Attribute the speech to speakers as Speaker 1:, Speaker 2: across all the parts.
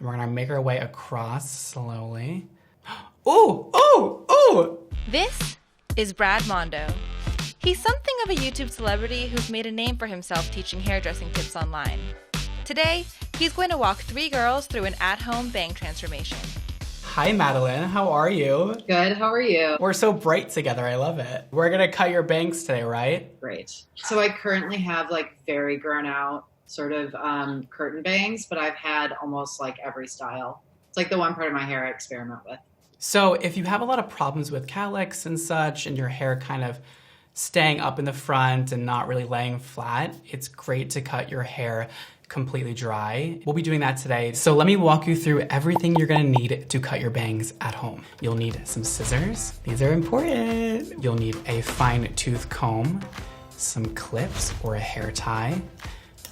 Speaker 1: we're gonna make our way across slowly. Ooh, ooh, ooh!
Speaker 2: This is Brad Mondo. He's something of a YouTube celebrity who's made a name for himself teaching hairdressing tips online. Today, he's going to walk 3 girls through an at-home bang transformation.
Speaker 1: Hi, Madeline. How are you?
Speaker 3: Good. How are you?
Speaker 1: We're so bright together. I love it. We're gonna cut your bangs today, right?
Speaker 3: Great. So I currently have like very grown out sort of curtain bangs, but I've had almost like every style. It's like the one part of my hair I experiment with.
Speaker 1: So if you have a lot of problems with calyx and such, and your hair kind of staying up in the front and not really laying flat, it's great to cut your hair completely dry. We'll be doing that today. So let me walk you through everything you're gonna need to cut your bangs at home. You'll need some scissors. These are important. You'll need a fine tooth comb, some clips or a hair tie.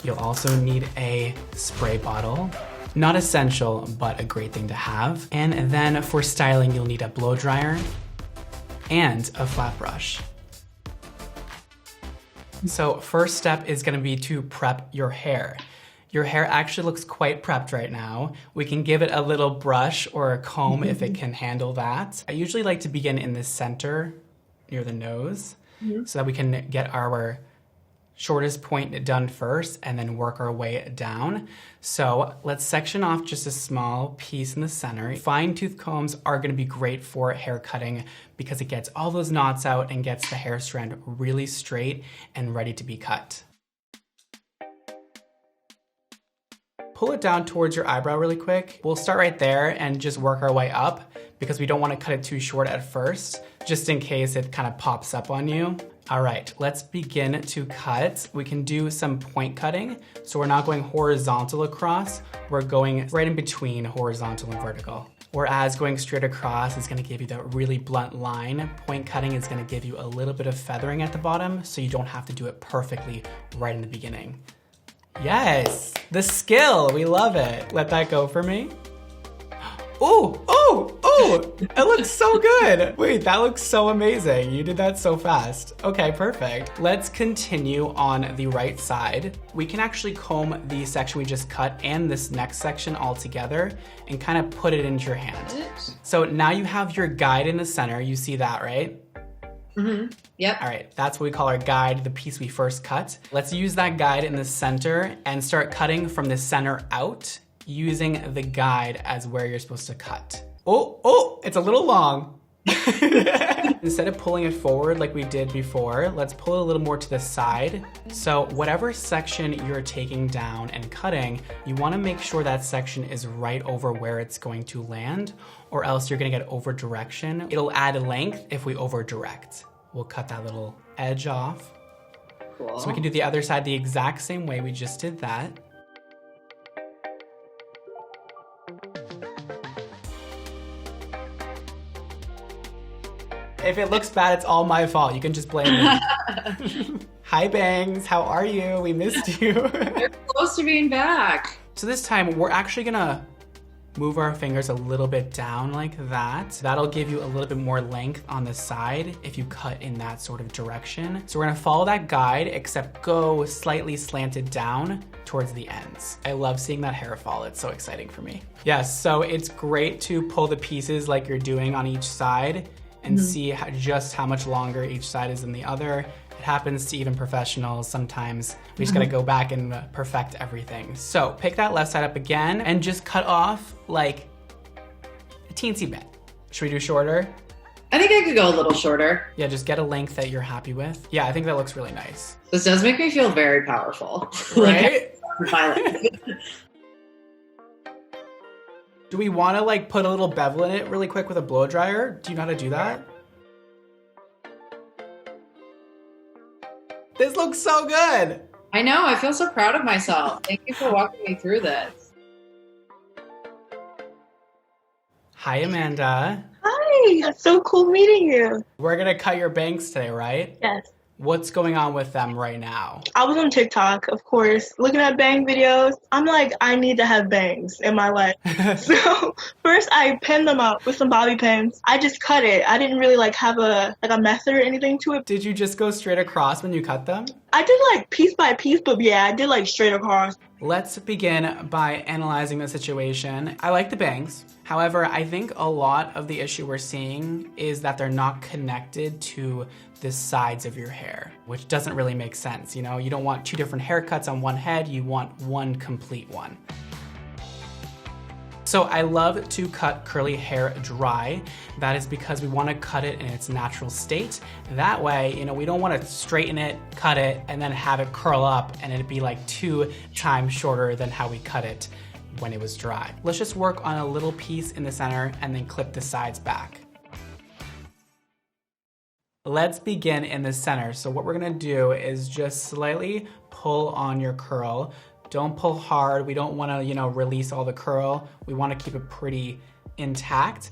Speaker 1: You'll also need a spray bottle. Not essential, but a great thing to have. And then for styling, you'll need a blow dryer and a flat brush. So first step is gonna be to prep your hair. Your hair actually looks quite prepped right now. We can give it a little brush or a comb if it can handle that. I usually like to begin in the center near the nose so that we can get our shortest point done first and then work our way down. So let's section off just a small piece in the center. Fine tooth combs are gonna be great for hair cutting because it gets all those knots out and gets the hair strand really straight and ready to be cut. Pull it down towards your eyebrow really quick. We'll start right there and just work our way up because we don't want to cut it too short at first, just in case it kind of pops up on you. All right, let's begin to cut. We can do some point cutting. So we're not going horizontal across, we're going right in between horizontal and vertical. Whereas going straight across is gonna give you that really blunt line. Point cutting is gonna give you a little bit of feathering at the bottom so you don't have to do it perfectly right in the beginning. Yes, the skill, we love it. Let that go for me. Ooh, ooh, ooh, it looks so good. Wait, that looks so amazing. You did that so fast. Okay, perfect. Let's continue on the right side. We can actually comb the section we just cut and this next section all together and kind of put it into your hand. So now you have your guide in the center. You see that, right?
Speaker 3: Mm-hmm. Yep.
Speaker 1: All right, that's what we call our guide, the piece we first cut. Let's use that guide in the center and start cutting from the center out, using the guide as where you're supposed to cut. Oh, it's a little long. Instead of pulling it forward like we did before, let's pull it a little more to the side. So whatever section you're taking down and cutting, you wanna make sure that section is right over where it's going to land, or else you're gonna get over direction. It'll add length if we over direct. We'll cut that little edge off.
Speaker 3: Cool.
Speaker 1: So we can do the other side the exact same way we just did that. If it looks bad, it's all my fault. You can just blame me. Hi, Bangs. How are you? We missed you.
Speaker 3: You're close to being back.
Speaker 1: So this time, we're actually gonna move our fingers a little bit down like that. That'll give you a little bit more length on the side if you cut in that sort of direction. So we're gonna follow that guide, except go slightly slanted down towards the ends. I love seeing that hair fall. It's so exciting for me. Yes, so it's great to pull the pieces like you're doing on each side and see just how much longer each side is than the other. It happens to even professionals sometimes. We just gotta go back and perfect everything. So pick that left side up again and just cut off like a teensy bit. Should we do shorter?
Speaker 3: I think I could go a little shorter.
Speaker 1: Yeah, just get a length that you're happy with. Yeah, I think that looks really nice.
Speaker 3: This does make me feel very powerful.
Speaker 1: Right?
Speaker 3: Violent.
Speaker 1: Do we wanna like put a little bevel in it really quick with a blow dryer? Do you know how to do that? This looks so good.
Speaker 3: I know, I feel so proud of myself. Thank you for walking me through this.
Speaker 1: Hi, Amanda.
Speaker 4: Hi, it's so cool meeting you.
Speaker 1: We're gonna cut your bangs today, right?
Speaker 4: Yes.
Speaker 1: What's going on with them right now?
Speaker 4: I was on TikTok, of course, looking at bang videos. I'm like, I need to have bangs in my life. So first I pinned them up with some bobby pins. I just cut it. I didn't really like have a method or anything to it.
Speaker 1: Did you just go straight across when you cut them?
Speaker 4: I did like piece by piece, but yeah, I did like straight across.
Speaker 1: Let's begin by analyzing the situation. I like the bangs. However, I think a lot of the issue we're seeing is that they're not connected to the sides of your hair, which doesn't really make sense. You know, you don't want two different haircuts on one head, you want one complete one. So I love to cut curly hair dry. That is because we want to cut it in its natural state. That way, you know, we don't want to straighten it, cut it, and then have it curl up and it'd be like 2 times shorter than how we cut it when it was dry. Let's just work on a little piece in the center and then clip the sides back. Let's begin in the center. So what we're gonna do is just slightly pull on your curl. Don't pull hard. We don't wanna, you know, release all the curl. We wanna keep it pretty intact.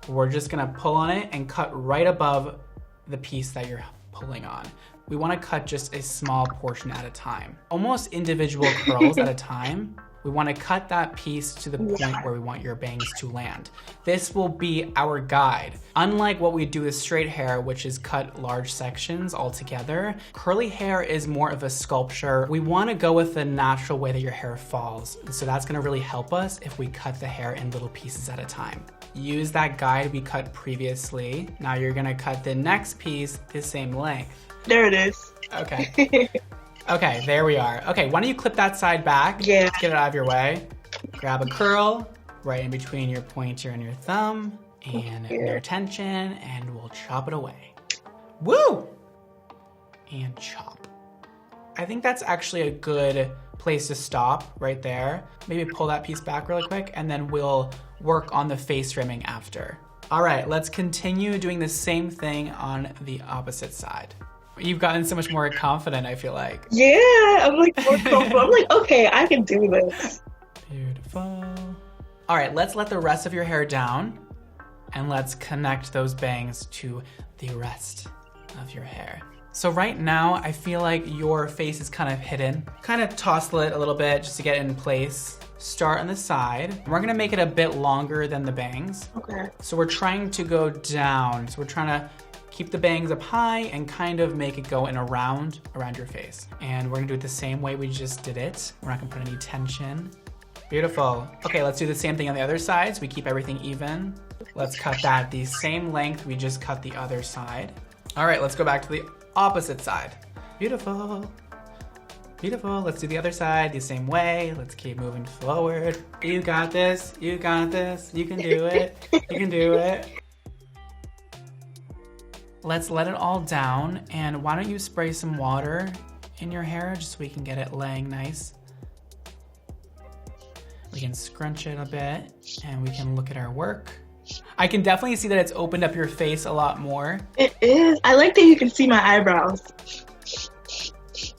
Speaker 1: We're just gonna pull on it and cut right above the piece that you're pulling on. We wanna cut just a small portion at a time. Almost individual curls at a time. We wanna cut that piece to the point where we want your bangs to land. This will be our guide. Unlike what we do with straight hair, which is cut large sections all together, curly hair is more of a sculpture. We wanna go with the natural way that your hair falls. So that's gonna really help us if we cut the hair in little pieces at a time. Use that guide we cut previously. Now you're gonna cut the next piece the same length.
Speaker 4: There it is.
Speaker 1: Okay. Okay, there we are. Okay, why don't you clip that side back?
Speaker 4: Yeah.
Speaker 1: Let's get it out of your way. Grab a curl right in between your pointer and your thumb, and no tension, and we'll chop it away. Woo! And chop. I think that's actually a good place to stop right there. Maybe pull that piece back really quick, and then we'll work on the face trimming after. All right, let's continue doing the same thing on the opposite side. You've gotten so much more confident, I feel like.
Speaker 4: Yeah, I'm like more comfortable. I'm like, okay, I can do this.
Speaker 1: Beautiful. All right, let's let the rest of your hair down and let's connect those bangs to the rest of your hair. So right now, I feel like your face is kind of hidden. Kind of tousle it a little bit just to get it in place. Start on the side. We're gonna make it a bit longer than the bangs.
Speaker 4: Okay.
Speaker 1: So we're trying to go down. So we're trying to keep the bangs up high and kind of make it go in around your face. And we're gonna do it the same way we just did it. We're not gonna put any tension. Beautiful. Okay, let's do the same thing on the other side so we keep everything even. Let's cut that the same length we just cut the other side. All right, let's go back to the opposite side. Beautiful. Beautiful. Let's do the other side the same way. Let's keep moving forward. You got this. You got this. You can do it. You can do it. Let's let it all down, and why don't you spray some water in your hair just so we can get it laying nice. We can scrunch it a bit, and we can look at our work. I can definitely see that it's opened up your face a lot more.
Speaker 4: It is. I like that you can see my eyebrows.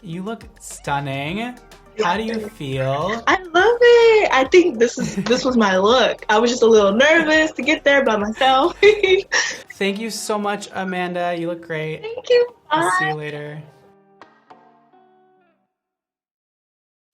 Speaker 1: You look stunning. How do you feel?
Speaker 4: I love it. I think this was my look. I was just a little nervous to get there by myself.
Speaker 1: Thank you so much, Amanda. You look great.
Speaker 4: Thank you.
Speaker 1: I'll see
Speaker 4: Bye.
Speaker 1: you later.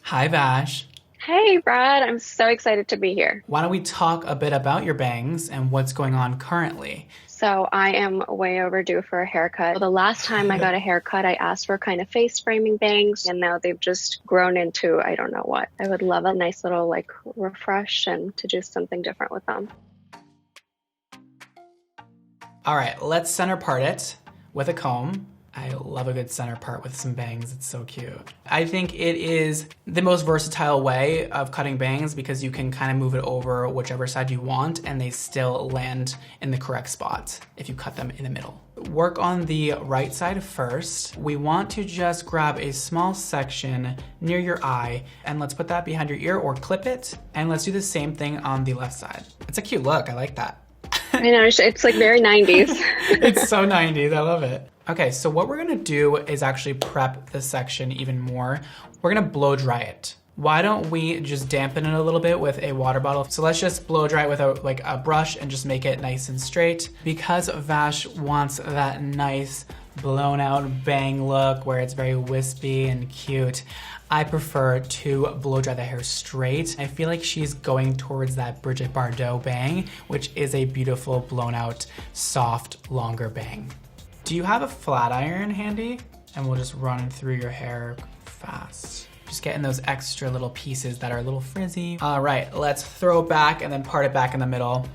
Speaker 1: Hi, Vash.
Speaker 5: Hey, Brad. I'm so excited to be here.
Speaker 1: Why don't we talk a bit about your bangs and what's going on currently?
Speaker 5: So I am way overdue for a haircut. The last time I got a haircut, I asked for kind of face framing bangs, and now they've just grown into I don't know what. I would love a nice little like refresh and to do something different with them.
Speaker 1: All right, let's center part it with a comb. I love a good center part with some bangs. It's so cute. I think it is the most versatile way of cutting bangs because you can kind of move it over whichever side you want and they still land in the correct spot if you cut them in the middle. Work on the right side first. We want to just grab a small section near your eye and let's put that behind your ear or clip it. And let's do the same thing on the left side. It's a cute look. I like that.
Speaker 5: I know, it's like very 90s.
Speaker 1: It's so 90s. I love it. Okay, so what we're gonna do is actually prep this section even more. We're gonna blow dry it. Why don't we just dampen it a little bit with a water bottle? So let's just blow dry it with a brush and just make it nice and straight. Because Vash wants that nice blown out bang look where it's very wispy and cute, I prefer to blow dry the hair straight. I feel like she's going towards that Bridget Bardot bang, which is a beautiful blown out, soft, longer bang. Do you have a flat iron handy? and we'll just run through your hair fast. Just getting those extra little pieces that are a little frizzy. All right, let's throw it back and then part it back in the middle.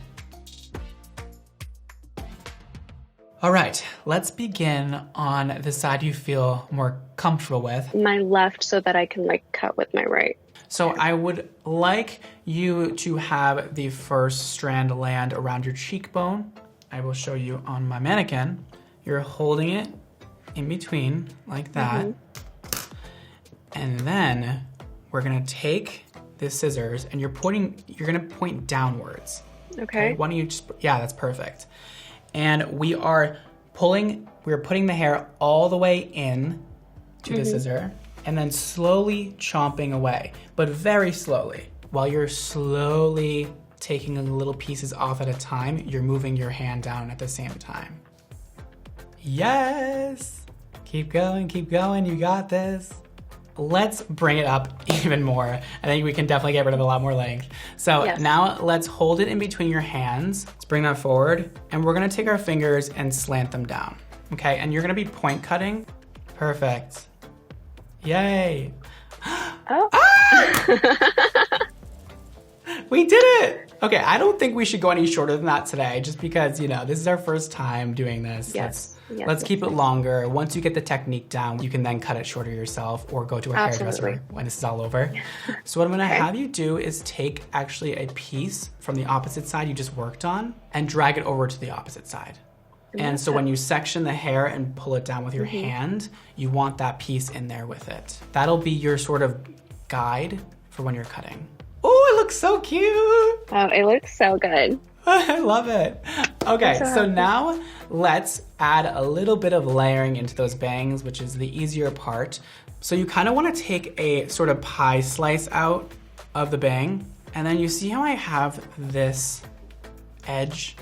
Speaker 1: All right, let's begin on the side you feel more comfortable with.
Speaker 5: My left so that I can like cut with my right.
Speaker 1: So I would like you to have the first strand land around your cheekbone. I will show you on my mannequin. You're holding it in between like that. And then we're gonna take the scissors and you're gonna point downwards.
Speaker 5: Okay.
Speaker 1: Why don't you just, yeah, that's perfect. And we're putting the hair all the way in to the scissor and then slowly chomping away, but very slowly. While you're slowly taking little pieces off at a time, you're moving your hand down at the same time. Yes! Keep going, you got this. Let's bring it up even more. I think we can definitely get rid of a lot more length. So now let's hold it in between your hands. Let's bring that forward. And we're gonna take our fingers and slant them down. Okay, and you're gonna be point cutting. Perfect. Yay.
Speaker 5: Oh.
Speaker 1: Ah! We did it! Okay, I don't think we should go any shorter than that today, just because, you know, this is our first time doing this. Let's keep it longer. Once you get the technique down, you can then cut it shorter yourself or go to a hairdresser when this is all over. So what I'm gonna have you do is take actually a piece from the opposite side you just worked on and drag it over to the opposite side. And so when you section the hair and pull it down with your hand, you want that piece in there with it. That'll be your sort of guide for when you're cutting. Oh, it looks so cute.
Speaker 5: Oh, it looks so good.
Speaker 1: I love it. Okay, so now let's add a little bit of layering into those bangs, which is the easier part. So you kind of want to take a sort of pie slice out of the bang, and then you see how I have this edge?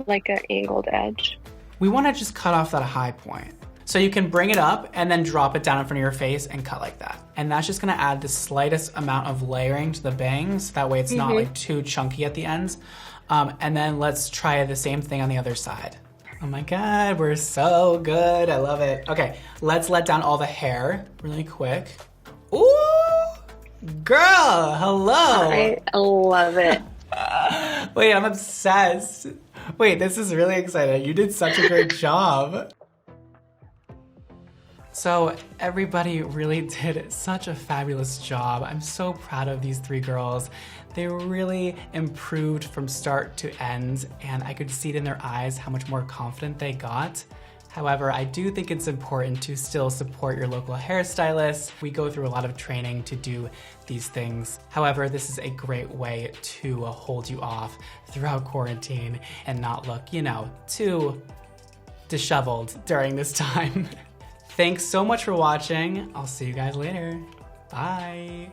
Speaker 5: Like an angled edge.
Speaker 1: We want to just cut off that high point. So you can bring it up and then drop it down in front of your face and cut like that. And that's just gonna add the slightest amount of layering to the bangs. That way it's not like too chunky at the ends. And then let's try the same thing on the other side. Oh my God, we're so good. I love it. Okay, let's let down all the hair really quick. Ooh, girl, hello.
Speaker 5: I love it.
Speaker 1: Wait, I'm obsessed. Wait, this is really exciting. You did such a great job. So everybody really did such a fabulous job. I'm so proud of these three girls. They really improved from start to end, and I could see it in their eyes how much more confident they got. However, I do think it's important to still support your local hairstylist. We go through a lot of training to do these things. However, this is a great way to hold you off throughout quarantine and not look, you know, too disheveled during this time. Thanks so much for watching. I'll see you guys later. Bye.